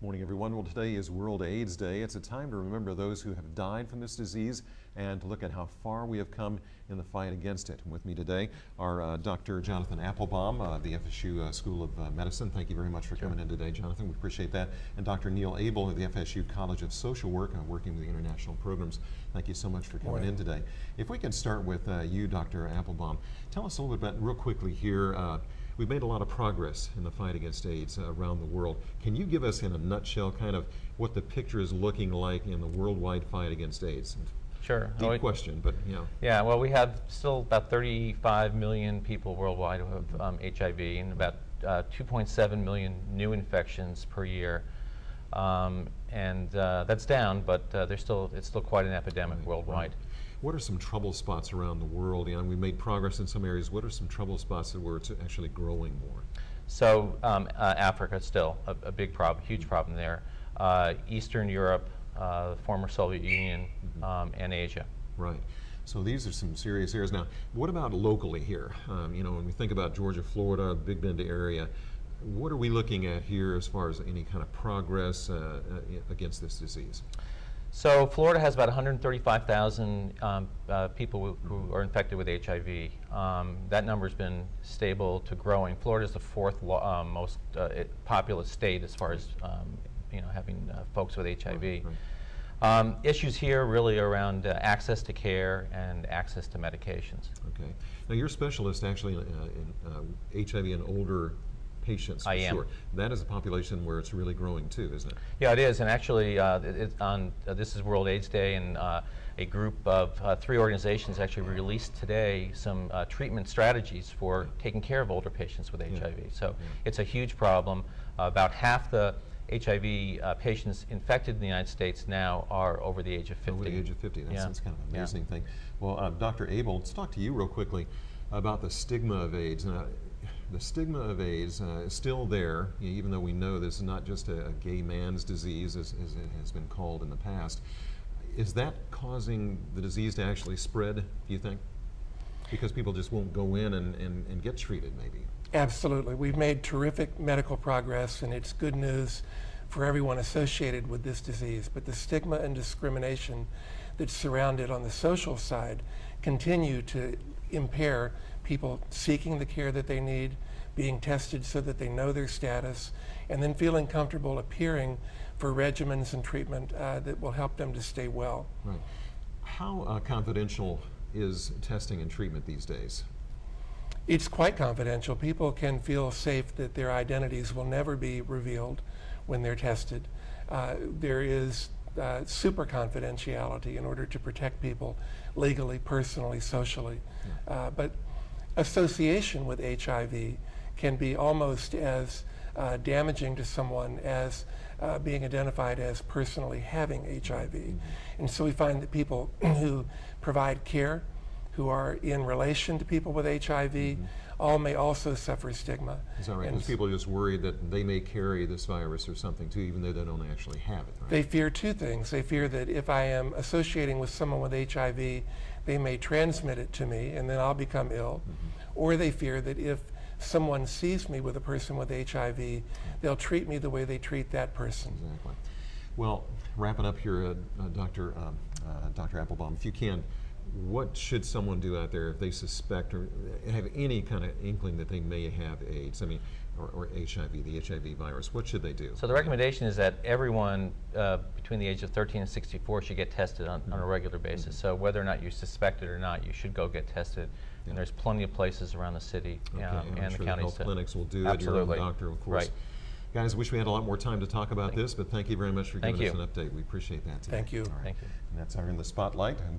Morning, everyone. Well, today is World AIDS Day. It's a time to remember those who have died from this disease and to look at how far we have come in the fight against it. And with me today are Dr. Jonathan Appelbaum of the FSU School of Medicine. Thank you very much for coming in today, Jonathan. We appreciate that. And Dr. Neil Abell of the FSU College of Social Work, working with the international programs. Thank you so much for coming in today. If we can start with you, Dr. Appelbaum, tell us a little bit about, real quickly here, we've made a lot of progress in the fight against AIDS around the world. Can you give us in a nutshell kind of what the picture is looking like in the worldwide fight against AIDS? Sure. Deep question, but you know. Yeah, well, we have still about 35 million people worldwide who have HIV and about 2.7 million new infections per year. That's down, but it's still quite an epidemic worldwide. Right. What are some trouble spots around the world? You know, we made progress in some areas. What are some trouble spots where it's actually growing more? So Africa is still a big problem, huge problem there. Eastern Europe, the former Soviet Union, and Asia. Right. So these are some serious areas. Now, what about locally here? You know, when we think about Georgia, Florida, Big Bend area, what are we looking at here as far as any kind of progress against this disease? So Florida has about 135,000 people who are infected with HIV. That number's been stable to growing. Florida is the fourth most populous state as far as having folks with HIV. Right. Issues here really around access to care and access to medications. Okay. Now you're a specialist actually in HIV in older patients, for sure. That is a population where it's really growing too, isn't it? Yeah, it is, and actually this is World AIDS Day, and a group of 3 organizations actually released today some treatment strategies for taking care of older patients with HIV. So it's a huge problem. About half the HIV patients infected in the United States now are over the age of 50. Over the age of 50, that's kind of an amazing thing. Well, Dr. Abell, let's talk to you real quickly about the stigma of AIDS. The stigma of AIDS is still there, even though we know this is not just a gay man's disease, as it has been called in the past. Is that causing the disease to actually spread, do you think? Because people just won't go in and get treated, maybe. Absolutely. We've made terrific medical progress, and it's good news for everyone associated with this disease. But the stigma and discrimination that's surrounded on the social side continue to impair people seeking the care that they need, being tested so that they know their status, and then feeling comfortable appearing for regimens and treatment that will help them to stay well. Right. How confidential is testing and treatment these days? It's quite confidential. People can feel safe that their identities will never be revealed when they're tested. There is super confidentiality in order to protect people legally, personally, socially. But association with HIV can be almost as damaging to someone as being identified as personally having HIV. And so we find that people who provide care, who are in relation to people with HIV, all may also suffer stigma. Is that right? Because people are just worried that they may carry this virus or something too, even though they don't actually have it, right? They fear 2 things. They fear that if I am associating with someone with HIV, they may transmit it to me and then I'll become ill. Or they fear that if someone sees me with a person with HIV, they'll treat me the way they treat that person. Exactly. Well, wrapping up here, Dr. Appelbaum, if you can, what should someone do out there if they suspect or have any kind of inkling that they may have AIDS, or HIV, the HIV virus? What should they do? So the recommendation is that everyone between the age of 13 and 64 should get tested on a regular basis. So whether or not you suspect it or not, you should go get tested. And there's plenty of places around the city and the counties. Health clinics will do it. Your own doctor, of course. Right. Guys, wish we had a lot more time to talk about this, but thank you very much for giving us an update. We appreciate that today. Thank you. All right. Thank you. And that's our In the Spotlight.